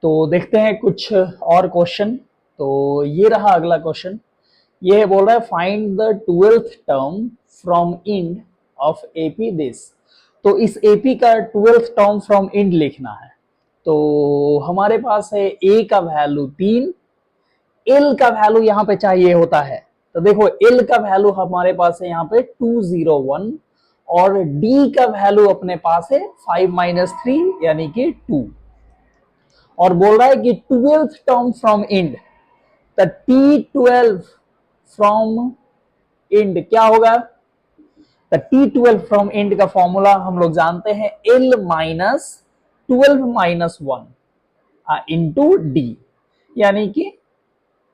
तो देखते हैं कुछ और क्वेश्चन। तो ये रहा अगला क्वेश्चन। ये बोल रहा है find the 12th term from end of AP this. तो इस एपी का 12th टर्म फ्रॉम इंड लिखना है। तो हमारे पास है ए का वैल्यू 3, एल का वैल्यू यहाँ पे चाहिए होता है। तो देखो एल का वैल्यू हमारे पास है यहाँ पे 201 और डी का वैल्यू अपने पास है 5 - 3 यानी कि 2। और बोल रहा है कि 12th term from end, the T12 from end क्या होगा? द T12 फ्रॉम इंड का फॉर्मूला हम लोग जानते हैं L - 12 - 1 इंटू डी, यानी कि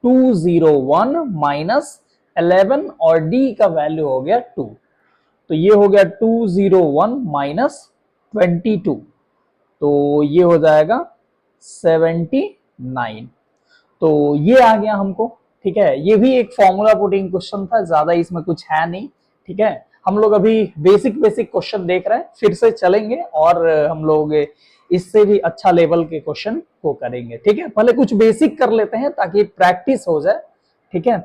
201 - 11 और डी का वैल्यू हो गया 2। तो ये हो गया 201 - 22, तो ये हो जाएगा 79। तो ये आ गया हमको। ठीक है, ये भी एक फॉर्मूला पुटिंग क्वेश्चन था, ज्यादा इसमें कुछ है नहीं। ठीक है, हम लोग अभी बेसिक बेसिक क्वेश्चन देख रहे हैं, फिर से चलेंगे और हम लोग इससे भी अच्छा लेवल के क्वेश्चन को करेंगे। ठीक है, पहले कुछ बेसिक कर लेते हैं ताकि प्रैक्टिस हो जाए। ठीक है,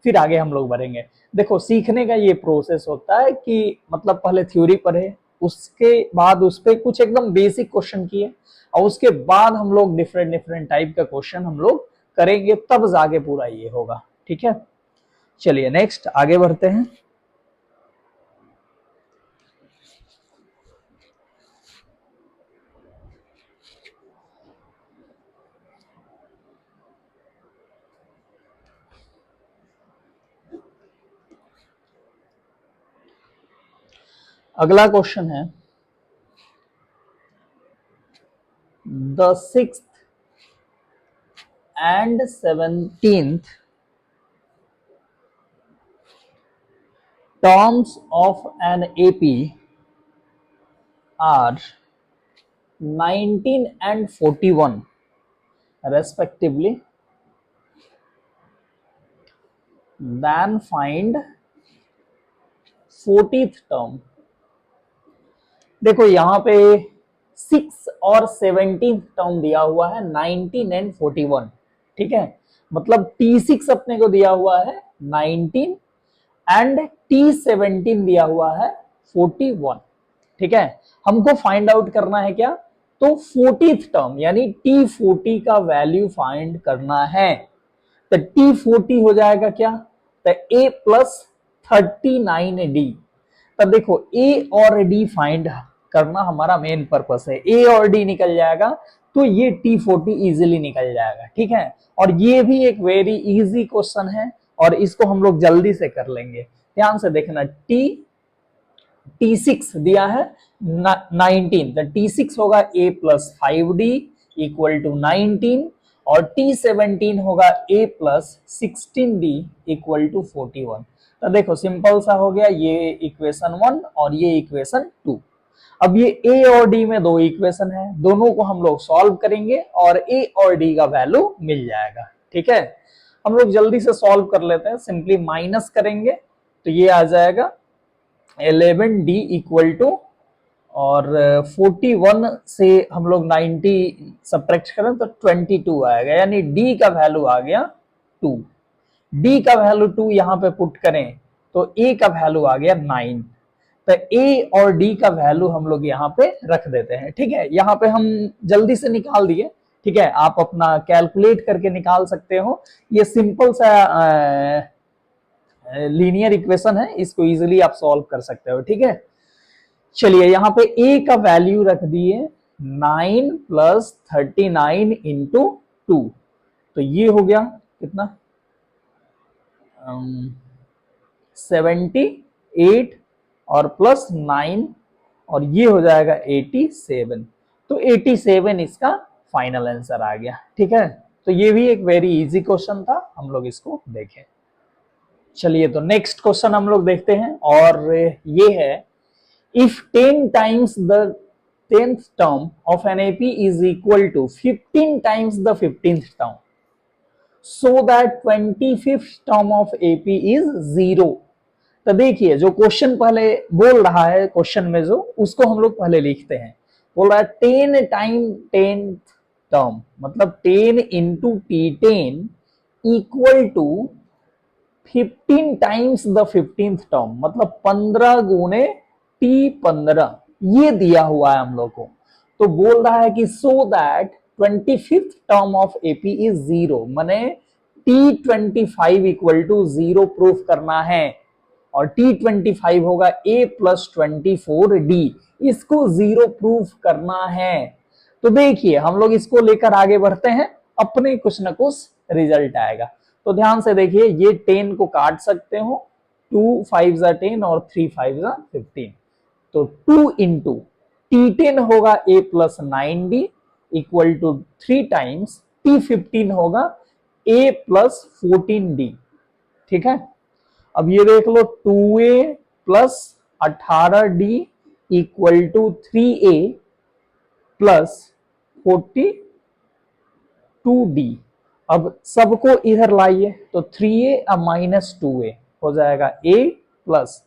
फिर आगे हम लोग बढ़ेंगे। देखो सीखने का ये प्रोसेस होता है कि मतलब पहले थ्योरी पढ़े, उसके बाद उस पर कुछ एकदम बेसिक क्वेश्चन किए और उसके बाद हम लोग डिफरेंट डिफरेंट टाइप का क्वेश्चन हम लोग करेंगे, तब जाके पूरा ये होगा। ठीक है, चलिए नेक्स्ट आगे बढ़ते हैं। अगला क्वेश्चन है the 6th and 17th terms of an AP are 19 and 41 respectively, then find 40th term। देखो यहाँ पे 6 और 17th टर्म दिया हुआ है 19 एंड 41। ठीक है, मतलब T6 अपने को दिया हुआ है 19 एंड T17 दिया हुआ है 41। ठीक है, हमको फाइंड आउट करना है क्या? तो 40th टर्म यानी T40 का वैल्यू फाइंड करना है। तो T40 हो जाएगा क्या? तो A प्लस 39D। तब देखो ए और डी फाइंड करना हमारा मेन पर्पस है। ए और डी निकल जाएगा तो ये T40 इजीली निकल जाएगा। ठीक है, और ये भी एक वेरी इजी क्वेश्चन है और इसको हम लोग जल्दी से कर लेंगे। ध्यान से देखना, T6 दिया है 19, तो T6 होगा A plus 5D equal to 19 और T17 होगा A plus 16D equal to 41। तो देखो सिंपल सा हो गया, ये इक्वेशन 1 और ये इक्वेशन 2। अब ये A और D में दो इक्वेशन है, दोनों को हम लोग सॉल्व करेंगे और A और D का वैल्यू मिल जाएगा। ठीक है, हम लोग जल्दी से सॉल्व कर लेते हैं। सिंपली माइनस करेंगे तो ये आ जाएगा 11D इक्वल टू, और 41 से हम लोग 90 सब्ट्रैक्ट करें तो 22 आएगा, यानी D का वैल्यू आ गया 2। D का वैल्यू 2 यहाँ पे पुट करें तो A का वैल्यू आ गया 9। तो A और D का वैल्यू हम लोग यहाँ पे रख देते हैं। ठीक है, यहाँ पे हम जल्दी से निकाल दिए। ठीक है, आप अपना कैलकुलेट करके निकाल सकते हो। ये सिंपल सा लीनियर इक्वेशन है, इसको इजीली आप सॉल्व कर सकते हो। ठीक है, चलिए यहाँ पे A का वैल्यू रख दिए 9 प्लस 39 इंटू 2, तो ये हो गया कितना 78 और प्लस 9 और ये हो जाएगा 87। तो 87 इसका फाइनल आंसर आ गया। ठीक है, तो ये भी एक वेरी इजी क्वेश्चन था, हम लोग इसको देखें। चलिए तो नेक्स्ट क्वेश्चन हम लोग देखते हैं और ये है if 10 times the 10th term of an AP is equal to 15 times the 15th term so that 25th term of AP is 0। तो देखिए जो क्वेश्चन पहले बोल रहा है, क्वेश्चन में जो उसको हम लोग पहले लिखते हैं। बोल रहा है 10 टाइम 10 टर्म, मतलब 10 into T10 equal to 15 times the 15th term, मतलब 15 गुने T15, ये दिया हुआ है हम लोग को। तो बोल रहा है कि so that 25th term of AP is zero, माने T25 equal to zero proof करना है, और T25 होगा A प्लस 24D, इसको जीरो प्रूफ करना है। तो देखिए हम लोग इसको लेकर आगे बढ़ते हैं, अपने कुछ न कुछ रिजल्ट आएगा। तो ध्यान से देखिए, ये 10 को काट सकते हो, 2 5 10 और 3 5 15, तो 2 इंटू T10 होगा A plus 9D equal to 3 times T15 होगा A प्लस 14D। ठीक है, अब ये देख लो 2A plus 18D equal to 3A plus 42D। अब सबको इधर लाइए, तो 3A माइनस 2A हो जाएगा A plus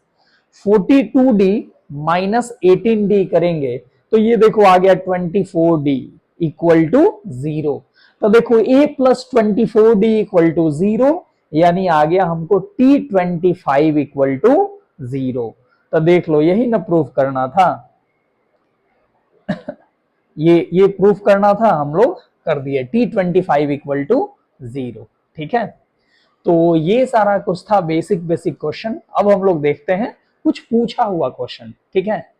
42D minus 18D करेंगे, तो ये देखो आ गया 24D इक्वल टू जीरो। तो देखो A plus 24D equal to zero, यानी आ गया हमको T25 इक्वल टू जीरो। तो देख लो यही ना प्रूफ करना था, ये प्रूफ करना था, हम लोग कर दिए, T25 इक्वल टू जीरो। ठीक है, तो ये सारा कुछ था बेसिक क्वेश्चन। अब हम लोग देखते हैं कुछ पूछा हुआ क्वेश्चन। ठीक है,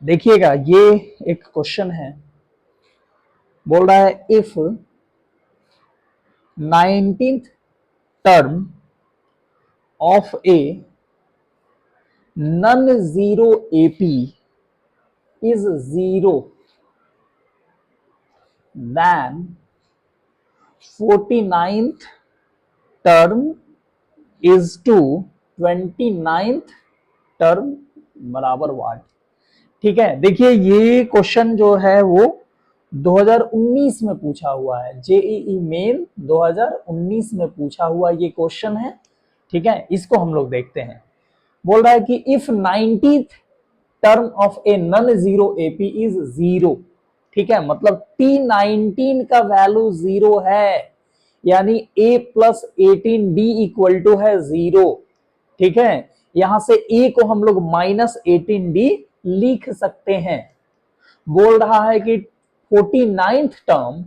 देखिएगा ये एक क्वेश्चन है, बोल रहा है if 19th term of a non zero AP is zero, then 49th term is to 29th term बराबर व्हाट। ठीक है, देखिए ये क्वेश्चन जो है वो 2019 में पूछा हुआ है, जेईई मेन 2019 में पूछा हुआ ये क्वेश्चन है। ठीक है, इसको हम लोग देखते हैं। बोल रहा है कि if 90th term of a non zero AP is zero, ठीक है, मतलब T19 का वैल्यू जीरो है, यानी A plus 18D equal to है जीरो। ठीक है, यहां से A को हम लोग माइनस 18D लिख सकते हैं। बोल रहा है कि 49th term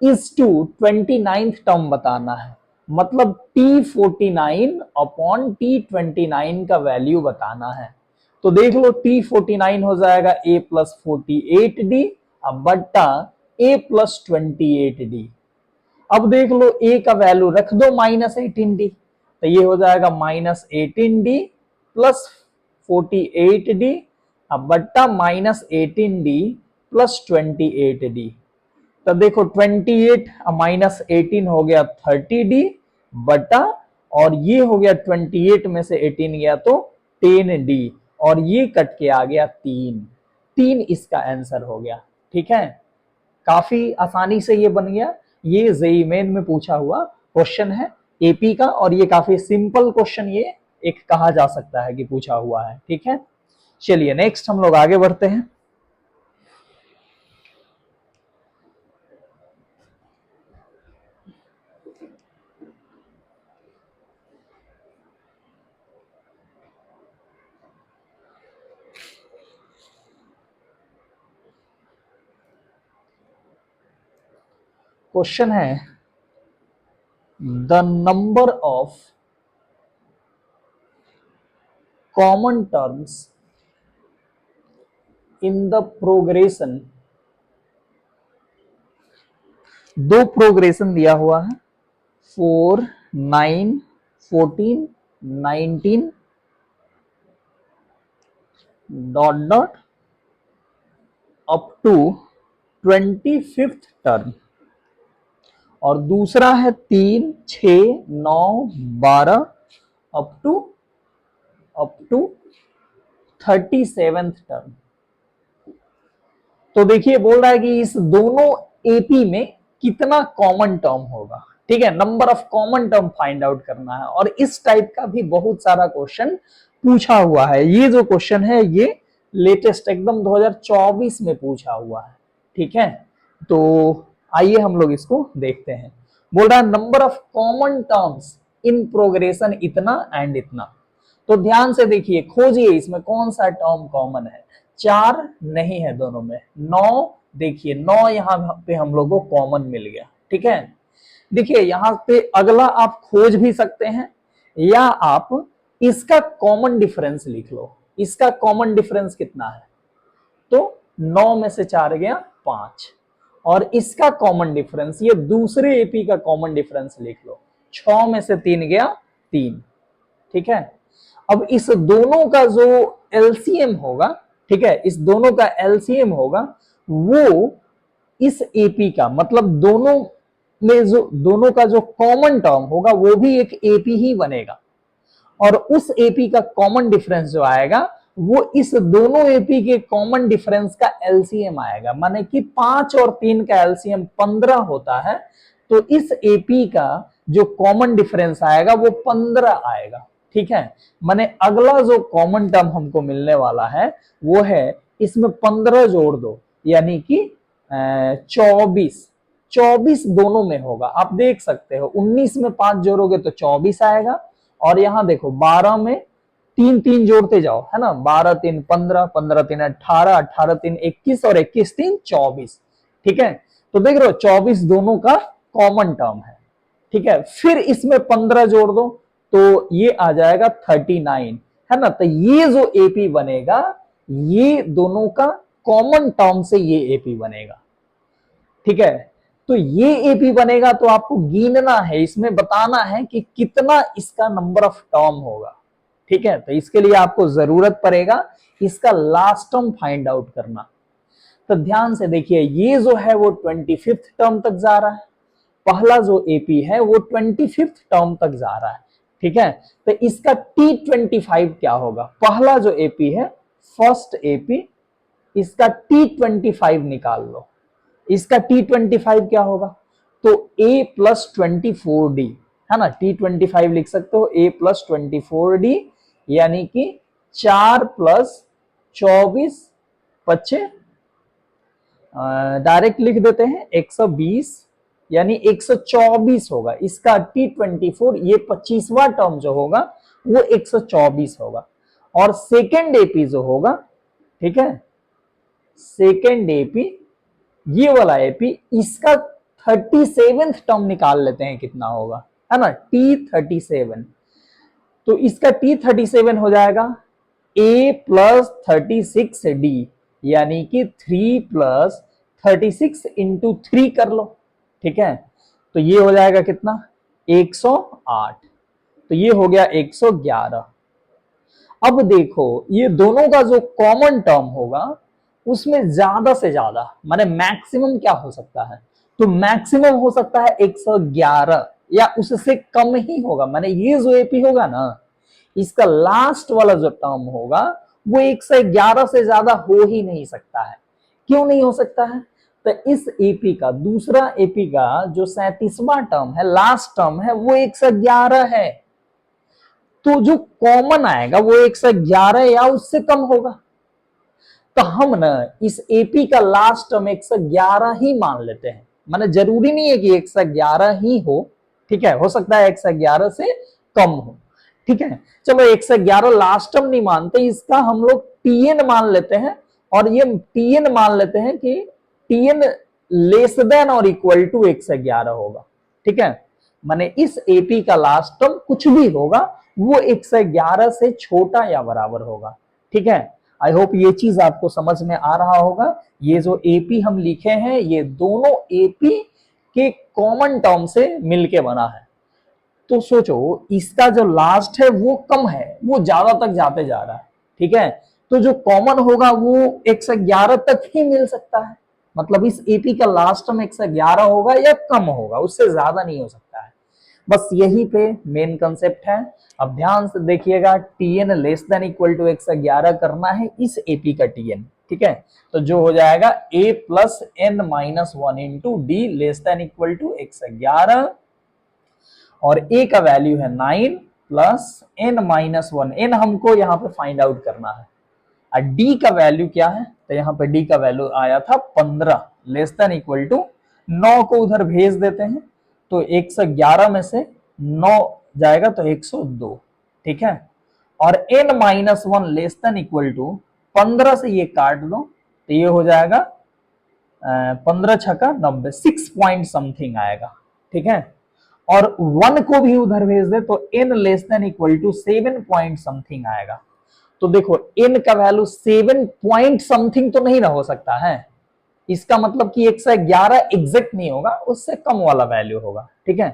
is to 29th term बताना है, मतलब T49 अपॉन T29 का वैल्यू बताना है। तो देख लो T49 हो जाएगा A प्लस 48D अब बट्टा A प्लस 28D। अब देख लो A का वैल्यू रख दो माइनस 18D, तो ये हो जाएगा माइनस 18D प्लस 48D अब बट्टा माइनस 18D प्लस 28D। तब देखो 28 माइनस 18 हो गया 30D बटा, और ये हो गया 28 में से 18 गया तो 10D, और ये कट के आ गया 3 इसका आंसर हो गया। ठीक है, काफी आसानी से ये बन गया। ये जेईई मेन में पूछा हुआ क्वेश्चन है एपी का, और ये काफी सिंपल क्वेश्चन ये एक कहा जा सकता है कि पूछा हुआ है। ठीक है, चलिए नेक्स्ट हम लोग आगे बढ़ते हैं। क्वेश्चन है the number of common terms in the progression, दो प्रोग्रेशन दिया हुआ है 4 9 14 19 dot dot up to 25th term, और दूसरा है 3 6 9 12 अप टू 37th टर्म। तो देखिए बोल रहा है कि इस दोनों एपी में कितना कॉमन टर्म होगा, ठीक है, number of common term find out करना है। और इस टाइप का भी बहुत सारा क्वेश्चन पूछा हुआ है। ये जो क्वेश्चन है ये लेटेस्ट एकदम 2024 में पूछा हुआ है, ठीक है। तो आइए हम लोग इसको देखते हैं। बोल रहा है number of common terms in progression इतना एंड इतना। तो ध्यान से देखिए, खोजिए इसमें कौन सा टर्म कॉमन है। 4 नहीं है दोनों में, 9 देखिए 9 यहाँ पे हम लोग को कॉमन मिल गया, ठीक है। देखिए यहाँ पे अगला आप खोज भी सकते हैं या आप इसका कॉमन डिफरेंस लिख लो। इसका कॉमन डिफरेंस कितना है, तो 9 में से 4 गया 5, और इसका कॉमन डिफरेंस ये दूसरे एपी का कॉमन डिफरेंस लिख लो, 6 में से 3 गया 3, ठीक है। अब इस दोनों का जो एलसीएम होगा, ठीक है, इस दोनों का एलसीएम होगा वो इस एपी का, मतलब दोनों में जो दोनों का जो कॉमन टर्म होगा वो भी एक एपी ही बनेगा, और उस एपी का कॉमन डिफरेंस जो आएगा वो इस दोनों एपी के कॉमन डिफरेंस का एलसीएम आएगा। माने कि 5 और 3 का एलसीएम 15 होता है, तो इस एपी का जो कॉमन डिफरेंस आएगा वो 15 आएगा, ठीक है। माने अगला जो कॉमन टर्म हमको मिलने वाला है वो है इसमें 15 जोड़ दो, यानी कि 24। 24 दोनों में होगा, आप देख सकते हो 19 में 5 जोड़ोगे तो 24 आएगा, और यहां देखो 12 में 3 3 जोड़ते जाओ, है ना, 12 3 15, 15 3 18, 18 3 21 और 21 3 24, ठीक है। तो देख रहे हो 24 दोनों का कॉमन टर्म है, ठीक है। फिर इसमें 15 जोड़ दो तो ये आ जाएगा 39, है ना। तो ये जो एपी बनेगा ये दोनों का कॉमन टर्म से ये एपी बनेगा, ठीक है। तो ये एपी बनेगा तो आपको गिनना है, इसमें बताना है कि कितना इसका नंबर ऑफ टर्म होगा, ठीक है। तो इसके लिए आपको जरूरत पड़ेगा इसका लास्ट टर्म फाइंड आउट करना। तो ध्यान से देखिए, ये जो है वो 25th टर्म तक जा रहा है, पहला जो एपी है वो 25th टर्म तक जा रहा है, ठीक है। तो इसका T25 क्या होगा, पहला जो एपी है फर्स्ट एपी, इसका T25 निकाल लो। इसका T25 क्या होगा, तो A प्लस 24D, है ना, T25 लिख सकते हो A प्लस 24D, यानी कि 4 प्लस 24 25, डायरेक्ट लिख देते हैं 120, यानी 124 होगा। इसका T24 ये 25वां टर्म जो होगा वो 124 होगा। और सेकेंड एपी जो होगा, ठीक है, सेकेंड एपी ये वाला एपी, इसका 37th टर्म निकाल लेते हैं कितना होगा, है ना, T37। तो इसका T37 हो जाएगा A प्लस 36D, यानी कि 3 प्लस 36 इंटू 3 कर लो, ठीक है। तो ये हो जाएगा कितना, 108। तो ये हो गया 111। अब देखो ये दोनों का जो कॉमन टर्म होगा उसमें ज्यादा से ज्यादा माने मैक्सिमम क्या हो सकता है, तो मैक्सिमम हो सकता है 111 या उससे कम ही होगा। माने ये जो एपी होगा ना, इसका लास्ट वाला जो टर्म होगा वो 111 से ज्यादा हो ही नहीं सकता है। क्यों नहीं हो सकता है, तो इस एपी का, दूसरा एपी का जो 37वां टर्म है, लास्ट टर्म है, वो 111 है। तो जो कॉमन आएगा वो 111 या उससे कम होगा। तो हम ना इस एपी का लास्ट टर्म 111 ही मान लेते हैं। माने जरूरी नहीं है कि 111 ही हो, ठीक है, हो सकता है 111 से कम हो, ठीक है। चलो 111 लास्ट टर्म नहीं मानते, इसका हम लोग टीएन मान लेते हैं, और ये टीएन मान लेते हैं कि टीएन लेस देन और इक्वल टू 111 होगा, ठीक है। माने इस एपी का लास्ट टर्म कुछ भी होगा वो 111 से छोटा या बराबर होगा, ठीक है। आई होप ये चीज आपको समझ में आ रहा होगा। ये जो एपी हम लिखे हैं ये दोनों एपी के कॉमन टर्म से मिलके बना है। तो सोचो इसका जो लास्ट है वो कम है, वो ज्यादा तक जाते जा रहा है, ठीक है। तो जो कॉमन होगा वो 111 तक ही मिल सकता है। मतलब इस एपी का लास्ट टर्म 111 होगा या कम होगा, उससे ज्यादा नहीं हो सकता है। बस यही पे मेन कंसेप्ट है। अब ध्यान से देखिएगा, TN less than equal to 111 करना है इस एपी का टीएन, ठीक है, तो जो हो जाएगा a plus n minus one into d less than equal to 111 और a का वैल्यू है 9 plus n minus one, n हमको यहाँ पे फाइंड आउट करना है और d का वैल्यू क्या है, तो यहाँ पे d का वैल्यू आया था 15 लेस देन इक्वल टू 9 को उधर भेज देते हैं तो 111 में से 9 जाएगा तो 102, ठीक है, और n minus one less than equal to 15 से ये काट दो तो ये हो जाएगा 15 छक्का 90, 6 पॉइंट समथिंग आएगा, ठीक है, और 1 को भी उधर भेज दे तो n less than equal to 7 point something आएगा। तो देखो n का वैल्यू 7 पॉइंट समथिंग तो नहीं ना हो सकता है, इसका मतलब कि 111 एग्जैक्ट नहीं होगा, उससे कम वाला वैल्यू होगा, ठीक है।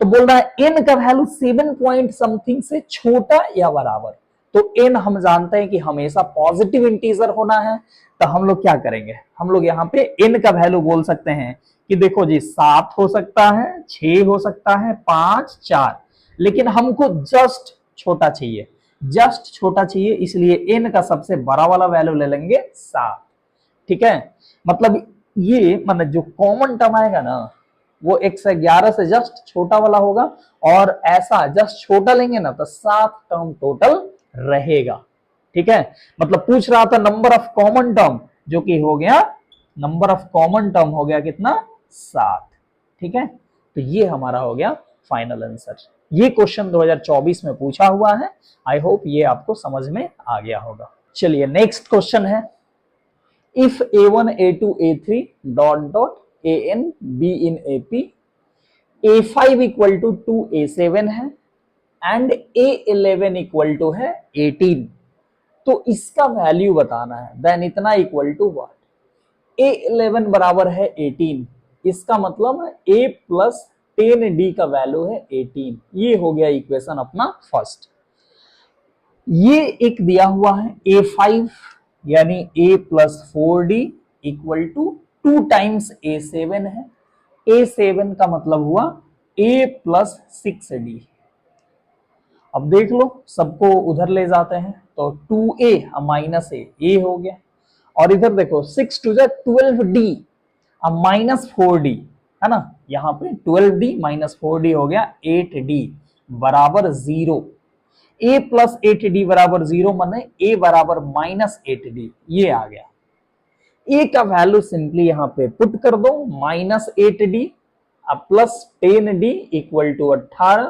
तो बोल रहा है n का वैल्यू 7 पॉइंट समथिंग से छोटा या बराबर, तो n हम जानते हैं कि हमेशा पॉजिटिव इंटीजर होना है, तो हम लोग क्या करेंगे, हम लोग यहाँ पे n का वैल्यू बोल सकते हैं कि देखो जी 7 हो सकता है, 6 हो सकता है, 5, 4, लेकिन हमको जस्ट छोटा चाहिए, जस्ट छोटा चाहिए, इसलिए n का सबसे बड़ा वाला वैल्यू ले लेंगे 7, ठीक है। मतलब ये मतलब जो कॉमन टर्म आएगा ना वो 111 से जस्ट छोटा वाला होगा, और ऐसा जस्ट छोटा लेंगे ना तो 7 टर्म टोटल रहेगा, ठीक है। मतलब पूछ रहा था नंबर ऑफ कॉमन टर्म, जो कि हो गया नंबर ऑफ कॉमन टर्म हो गया कितना 7, ठीक है। तो ये हमारा हो गया फाइनल आंसर। ये क्वेश्चन 2024 में पूछा हुआ है, आई होप ये आपको समझ में आ गया होगा। चलिए नेक्स्ट क्वेश्चन है, if a1 a2 a3 dot dot an b in ap a5 इक्वल टू 2 a7 है एंड a11 इक्वल टू है 18, तो इसका वैल्यू बताना है, देन इतना इक्वल टू व्हाट, a11 बराबर है 18, इसका मतलब है a प्लस 10d का वैल्यू है 18, ये हो गया इक्वेशन अपना फर्स्ट। ये एक दिया हुआ है a5 यानी a plus 4d equal to 2 times a7 है, a7 का मतलब हुआ a प्लस 6d। अब देख लो सबको उधर ले जाते हैं तो 2a माइनस a हो गया, और इधर देखो 6 टू 12d अब माइनस 4d है ना, यहाँ पे 12d माइनस 4d हो गया 8d बराबर 0, a प्लस 8d बराबर 0 माने a बराबर माइनस 8d, ये आ गया। a का वैल्यू सिंपली यहाँ पे पुट कर दो, माइनस 8d अब plus 10d equal to 18,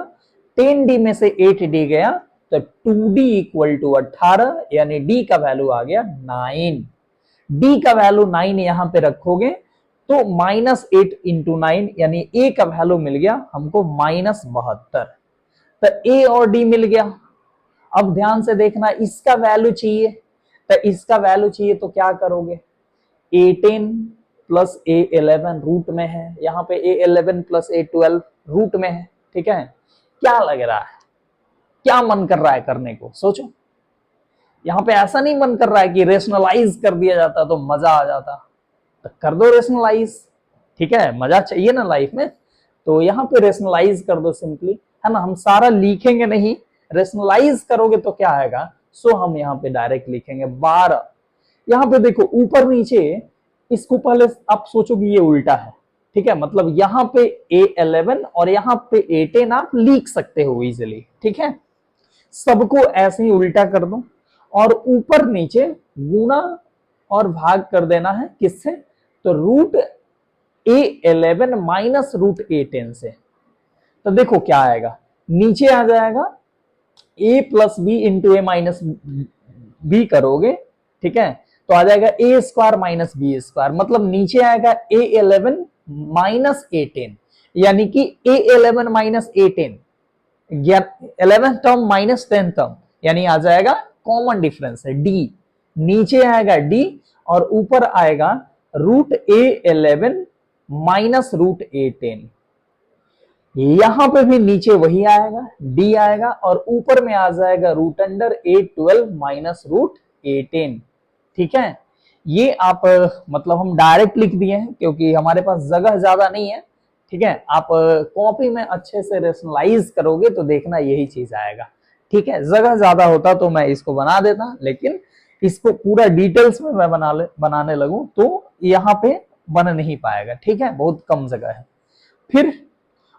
10d में से 8d गया तो 2d इक्वल टू 18, यानी d का वैल्यू आ गया 9, d का वैल्यू 9 यहां पे रखोगे तो माइनस 8 इंटू 9 यानी a का वैल्यू मिल गया हमको माइनस 72, तो a और d मिल गया। अब ध्यान से देखना, इसका वैल्यू चाहिए, तो इसका वैल्यू चाहिए तो क्या करोगे, a10 प्लस a11 रूट में है, यहाँ पे a11 प्लस a12 रूट में है, ठीक है। क्या लग रहा है, क्या मन कर रहा है करने को, सोचो। यहाँ पे ऐसा नहीं मन कर रहा है कि रेशनलाइज कर दिया जाता तो मजा आ जाता, तो कर दो रेशनलाइज, ठीक है, मजा चाहिए ना लाइफ में, तो यहाँ पे रेशनलाइज कर दो सिंपली, है ना। हम सारा लिखेंगे नहीं, रेशनलाइज करोगे तो क्या आएगा, सो हम यहाँ पे डायरेक्ट लिखेंगे 12। यहाँ पे देखो ऊपर नीचे, इसको पहले आप सोचोगे ये उल्टा है, ठीक है, मतलब यहाँ पे a11 और यहाँ पे a10 आप लिख सकते हो इजिली, ठीक है। सबको ऐसे ही उल्टा कर दो और ऊपर नीचे गुना और भाग कर देना है किससे, तो root a11 minus root a10 से, तो देखो क्या आएगा, नीचे आ जाएगा a plus b into a minus b करोगे, ठीक है, तो आ जाएगा a square minus b square, मतलब नीचे आएगा a11 माइनस a10, यानी कि a11 minus a10, 11 term minus 10 term, यानी आ जाएगा कॉमन डिफरेंस है d, नीचे आएगा d और ऊपर आएगा root a11 minus root a10, यहां पे भी नीचे वही आएगा d आएगा और ऊपर में आ जाएगा root under a12 minus root a10, ठीक है। ये आप मतलब हम डायरेक्ट लिख दिए हैं क्योंकि हमारे पास जगह ज्यादा नहीं है, ठीक है। आप कॉपी में अच्छे से रेशनलाइज करोगे तो देखना यही चीज आएगा, ठीक है। जगह ज्यादा होता तो मैं इसको बना देता, लेकिन इसको पूरा डिटेल्स में मैं बनाने लगूं तो यहाँ पे बन नहीं पाएगा, ठीक है, बहुत कम जगह है। फिर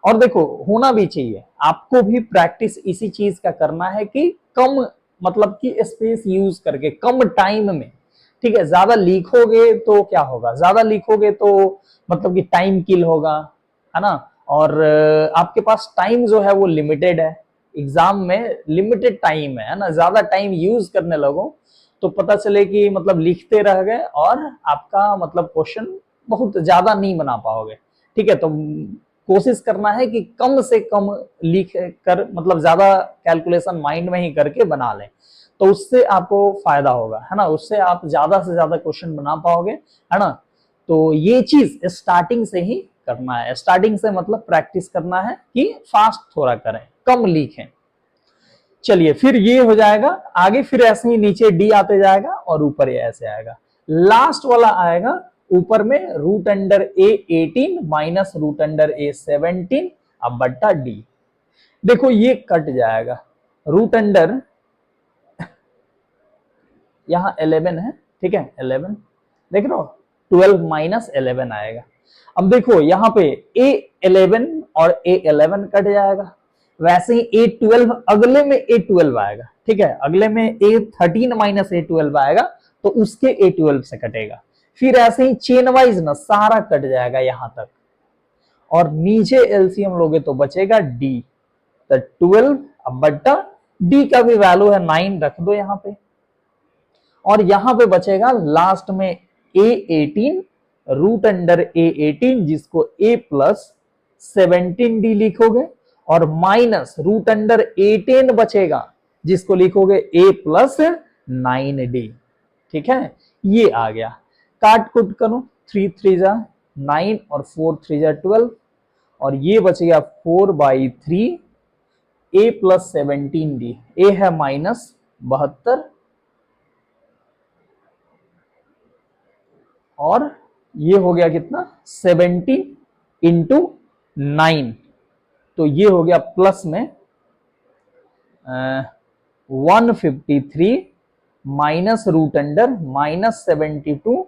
और देखो होना भी चाहिए, आपको भी प्रैक्टिस इसी चीज का करना है कि कम मतलब कि स्पेस यूज करके कम टाइम में, ठीक है। ज्यादा लिखोगे तो क्या होगा, ज्यादा लिखोगे तो मतलब कि टाइम किल होगा, है ना। और आपके पास टाइम जो है वो लिमिटेड है, एग्जाम में लिमिटेड टाइम है ना। ज्यादा टाइम यूज करने लगो तो पता चले कि मतलब लिखते रह गए और आपका मतलब क्वेश्चन बहुत ज्यादा नहीं बना पाओगे, ठीक है। तो कोशिश करना है कि कम से कम लिख कर मतलब ज्यादा कैलकुलेशन माइंड में ही करके बना लें, तो उससे आपको फायदा होगा, है ना। उससे आप ज्यादा से ज्यादा क्वेश्चन बना पाओगे, है ना। तो ये चीज स्टार्टिंग से ही करना है, स्टार्टिंग से मतलब प्रैक्टिस करना है कि फास्ट थोड़ा करें, कम लिखें। चलिए फिर ये हो जाएगा आगे, फिर ऐसे ही नीचे डी आते जाएगा और ऊपर ये ऐसे आएगा। लास्ट वाला आएगा ऊपर में root under A18 minus root under A17 अब बट्टा डी। देखो ये कट जाएगा, रूट अंडर यहां 11 है, ठीक है, 11 देख रहे हो, 12 माइनस 11 आएगा। अब देखो यहाँ पे A11 और A11 कट जाएगा, वैसे ही A12 अगले में A12 आएगा, ठीक है, अगले में A13 माइनस A12 आएगा तो उसके A12 से कटेगा। फिर ऐसे ही चेन वाइज ना सारा कट जाएगा यहां तक, और नीचे एलसीएम लोगे तो बचेगा डी, तो 12 अब बट्टा डी का भी वैल्यू है 9 रख दो यहाँ पे, और यहां पे बचेगा लास्ट में A18 रूट अंडर A18 जिसको A प्लस 17D लिखोगे, और माइनस रूट अंडर A10 बचेगा जिसको लिखोगे A प्लस 9D, ठीक है। ये आ गया, काट कुट करो, 3 3 जा 9 और 4 3 जा 12, और ये बच गया 4/3 A प्लस 17D। A है माइनस 72 और ये हो गया कितना 17 इंटू 9, तो ये हो गया प्लस में 153 माइनस रूट अंडर माइनस 72,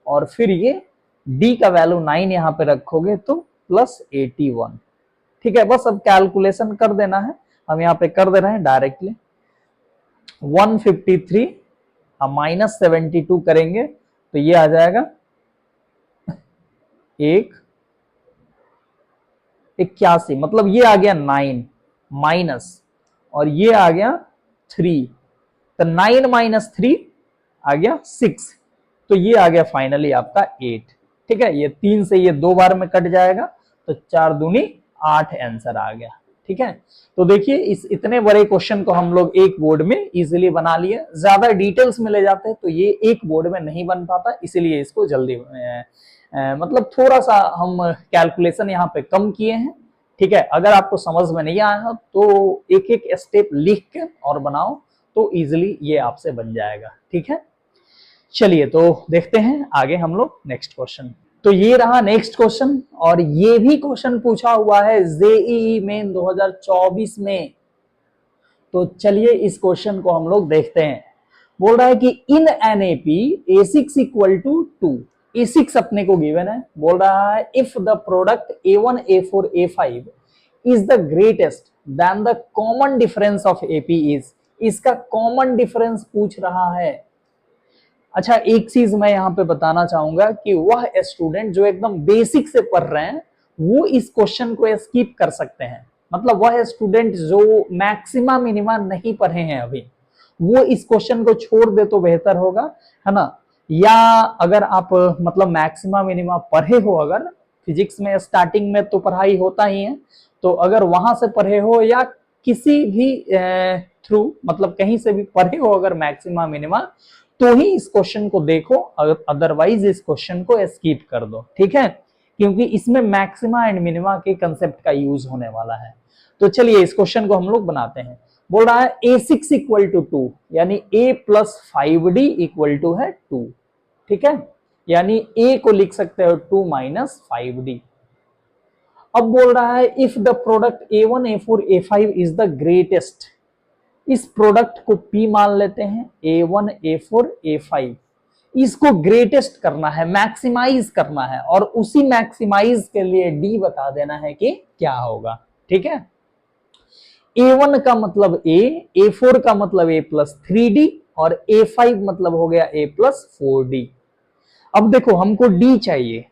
और फिर ये डी का वैल्यू 9 यहां पे रखोगे तो प्लस 81, ठीक है। बस अब कैलकुलेशन कर देना है, हम यहाँ पे कर दे रहे हैं डायरेक्टली। 153 हम माइनस 72 करेंगे तो ये आ जाएगा 81, मतलब ये आ गया 9 माइनस, और ये आ गया 3, तो 9 माइनस 3 आ गया 6, तो ये आ गया फाइनली आपका 8, ठीक है। ये 3 से ये 2 बार में कट जाएगा तो 4 दूनी 8 आंसर आ गया, ठीक है। तो देखिए इस इतने बड़े क्वेश्चन को हम लोग एक बोर्ड में इजीली बना लिए, ज्यादा डिटेल्स में ले जाते हैं तो ये एक बोर्ड में नहीं बन पाता, इसीलिए इसको जल्दी मतलब थोड़ा सा हम कैलकुलेशन यहाँ पे कम किए हैं, ठीक है। अगर आपको समझ में नहीं आया तो एक एक स्टेप लिख के और बनाओ तो इजीली ये आपसे बन जाएगा, ठीक है। चलिए तो देखते हैं आगे हम लोग नेक्स्ट क्वेश्चन। तो ये रहा नेक्स्ट क्वेश्चन, और ये भी क्वेश्चन पूछा हुआ है जेईई मेन 2024 में। तो चलिए इस क्वेश्चन को हम लोग देखते हैं। बोल रहा है कि इन NAP A6 equal to 2, A6 अपने को गिवन है, बोल रहा है if the product A1 A4 A5 is the greatest then the common difference of AP is, इसका कॉमन डिफरेंस पूछ रहा है। अच्छा एक चीज मैं यहाँ पे बताना चाहूंगा कि वह स्टूडेंट जो एकदम बेसिक से पढ़ रहे हैं वो इस क्वेश्चन को स्किप कर सकते हैं, मतलब वह स्टूडेंट जो मैक्सिमा मिनिमा नहीं पढ़े हैं अभी वो इस क्वेश्चन को छोड़ दे तो बेहतर होगा, है ना। या अगर आप मतलब मैक्सिमा मिनिमा पढ़े हो, अगर फिजिक्स में स्टार्टिंग में तो पढ़ाई होता ही है, तो अगर वहां से पढ़े हो या किसी भी थ्रू मतलब कहीं से भी पढ़े हो अगर मैक्सिमा मिनिमा, तो ही इस क्वेश्चन को देखो, अदरवाइज इस क्वेश्चन को स्किप कर दो, ठीक है, क्योंकि इसमें मैक्सिमा एंड मिनिमा के कंसेप्ट का यूज होने वाला है। तो चलिए इस क्वेश्चन को हम लोग बनाते हैं। बोल रहा है A6 इक्वल टू 2, यानी A plus 5D equal to है 2, ठीक है, यानी A को लिख सकते हो 2 माइनस 5D। अब बोल रहा है if the product A1 A4 A5 is the greatest, इस प्रोडक्ट को P मान लेते हैं, A1 A4 A5, इसको ग्रेटेस्ट करना है, मैक्सिमाइज करना है, और उसी मैक्सिमाइज के लिए D बता देना है कि क्या होगा। ठीक है, A1 का मतलब A, A4 का मतलब A प्लस 3D, और A5 मतलब हो गया A प्लस 4D। अब देखो हमको D चाहिए,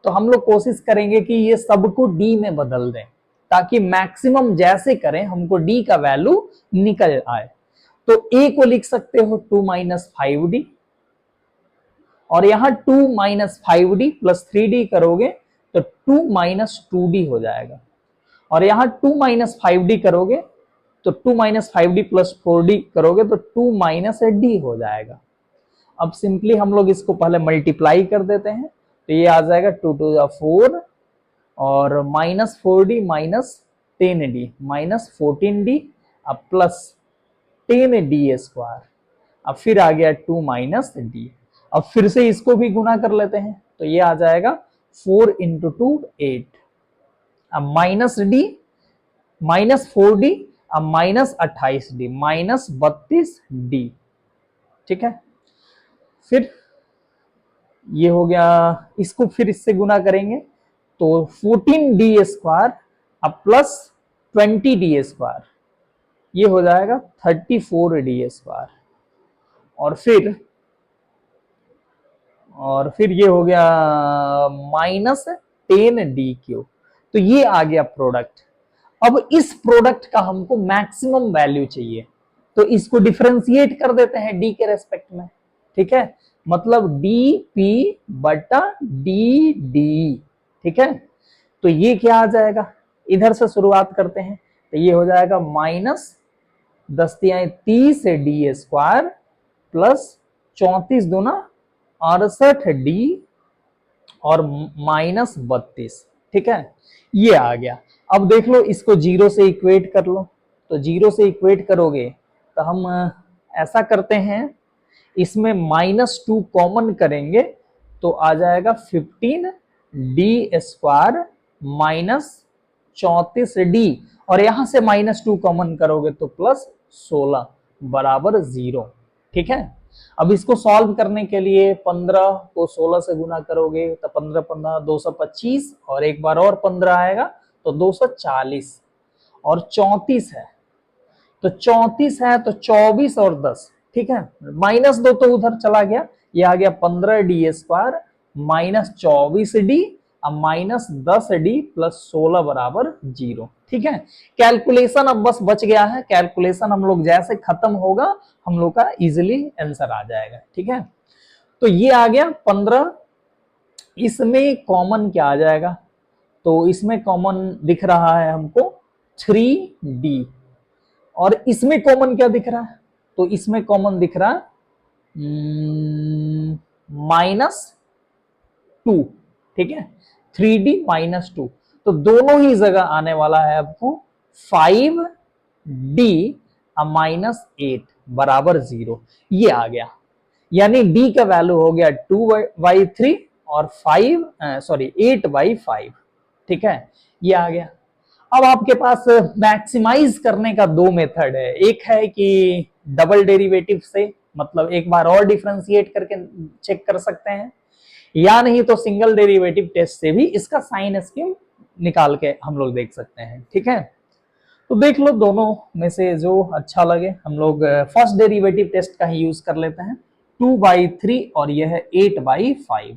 तो हम लोग कोशिश करेंगे कि ये सबको D में बदल दें, ताकि मैक्सिमम जैसे करें हमको D का वैल्यू निकल आए। तो A को लिख सकते हो 2 माइनस 5D, और यहां 2 माइनस 5D प्लस 3D करोगे तो 2 माइनस 2D हो जाएगा, और यहां 2 माइनस 5D करोगे तो 2 माइनस 5D प्लस 4D करोगे तो 2 माइनस D हो जाएगा। अब सिंपली हम लोग इसको पहले मल्टीप्लाई कर देते हैं, तो ये आ जाएगा 2 टू द 4, और minus 4D minus 10D minus 14D, अब प्लस 10D स्क्वायर, अब फिर आ गया 2 माइनस D। अब फिर से इसको भी गुना कर लेते हैं, तो ये आ जाएगा 4 इंटू 2 8, अब माइनस D माइनस 4D, अब माइनस 28D माइनस 32D। ठीक है, फिर ये हो गया, इसको फिर इससे गुना करेंगे तो 14D स्क्वायर, अब प्लस 20D स्क्वायर, ये हो जाएगा 34D स्क्वायर, और फिर ये हो गया माइनस 10D क्यूब। तो ये आ गया प्रोडक्ट। अब इस प्रोडक्ट का हमको मैक्सिमम वैल्यू चाहिए, तो इसको डिफरेंशिएट कर देते हैं डी के रेस्पेक्ट में। ठीक है, मतलब डी पी बटा डी डी। ठीक है, तो ये क्या आ जाएगा, इधर से शुरुआत करते हैं, तो ये हो जाएगा माइनस 10 तिहाई 30 डी स्क्वायर प्लस 34 दूना 68D और माइनस 32। ठीक है, ये आ गया। अब देख लो, इसको जीरो से इक्वेट कर लो, तो जीरो से इक्वेट करोगे तो हम ऐसा करते हैं, इसमें -2 कॉमन करेंगे तो आ जाएगा 15D स्क्वायर माइनस 34D, और यहां से -2 कॉमन करोगे तो प्लस 16 बराबर 0। ठीक है, अब इसको सॉल्व करने के लिए 15 को 16 से गुना करोगे तो 15 15 225, और एक बार और 15 आएगा तो 240, और 34 है तो 34 है तो 24 और 10। ठीक है, -2 तो उधर चला गया, ये आ गया 15D स्क्वायर माइनस 24D अब माइनस 10D प्लस 16 बराबर 0। ठीक है, कैलकुलेशन अब बस बच गया है, कैलकुलेशन हम लोग जैसे खत्म होगा हम लोग का इजिली आंसर आ जाएगा। ठीक है, तो ये आ गया 15। इसमें कॉमन क्या आ जाएगा, तो इसमें कॉमन दिख रहा है हमको 3D, और इसमें कॉमन क्या दिख रहा है, तो इसमें कॉमन दिख रहा है -2। ठीक है, 3D -2, तो दोनों ही जगह आने वाला है आपको 5D माइनस 8 बराबर 0। ये आ गया, यानी D का वैल्यू हो गया 2/3 और 8/5। ठीक है, ये आ गया। अब आपके पास मैक्सिमाइज करने का दो मेथड है, एक है कि डबल डेरिवेटिव से, मतलब एक बार और डिफरेंशिएट करके चेक कर सकते हैं, या नहीं तो सिंगल डेरिवेटिव टेस्ट से भी इसका साइन स्कीम निकाल के हम लोग देख सकते हैं। ठीक है, तो देख लो दोनों में से जो अच्छा लगे। हम लोग फर्स्ट डेरिवेटिव टेस्ट का ही यूज कर लेते हैं, 2/3 और यह है 8/5।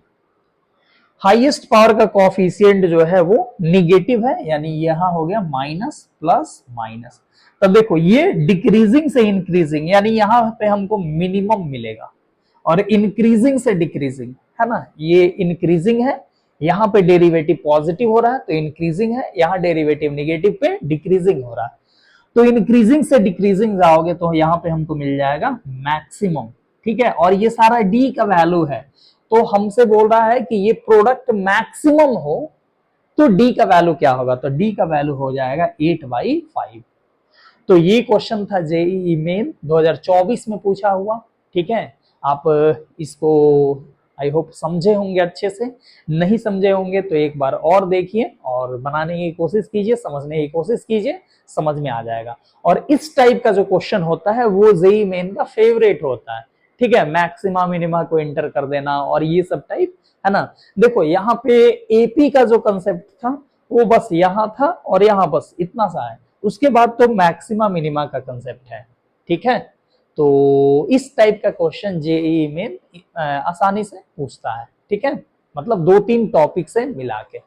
हाईएस्ट पावर का कोफिशिएंट जो है वो निगेटिव है, यानी यहां हो गया माइनस प्लस माइनस। तब देखो ये डिक्रीजिंग से इंक्रीजिंग, यानी यहां पे हमको मिनिमम मिलेगा, और इंक्रीजिंग से डिक्रीजिंग है ना, ये इंक्रीजिंग है, यहाँ पे डेरिवेटिव पॉजिटिव हो रहा है तो इंक्रीजिंग है, यहाँ डेरिवेटिव निगेटिव पे डिक्रीजिंग हो रहा है, तो इंक्रीजिंग से डिक्रीजिंग जाओगे तो यहाँ पे हमको मिल जाएगा मैक्सिमम। ठीक है, और ये सारा डी का वैल्यू है, तो हमसे बोल रहा है कि ये प्रोडक्ट मैक्सिमम हो तो डी का वैल्यू क्या होगा, तो डी का वैल्यू हो जाएगा 8/5। तो ये क्वेश्चन था जेईई मेन 2024 में पूछा हुआ। ठीक है, आप इसको आई होप समझे होंगे अच्छे से, नहीं समझे होंगे तो एक बार और देखिए और बनाने की कोशिश कीजिए, समझने की कोशिश कीजिए, समझ में आ जाएगा। और इस टाइप का जो क्वेश्चन होता है वो जेईई मेन का फेवरेट होता है, ठीक है, मैक्सिमा मिनिमा को इंटर कर देना और ये सब टाइप, है ना। देखो यहाँ पे एपी का जो कंसेप्ट था वो बस यहाँ था और यहाँ बस इतना सा है, उसके बाद तो मैक्सिमा मिनिमा का कंसेप्ट है, ठीक है। तो इस टाइप का क्वेश्चन जेईई में आसानी से पूछता है, ठीक है, मतलब 2-3 टॉपिक से मिला के।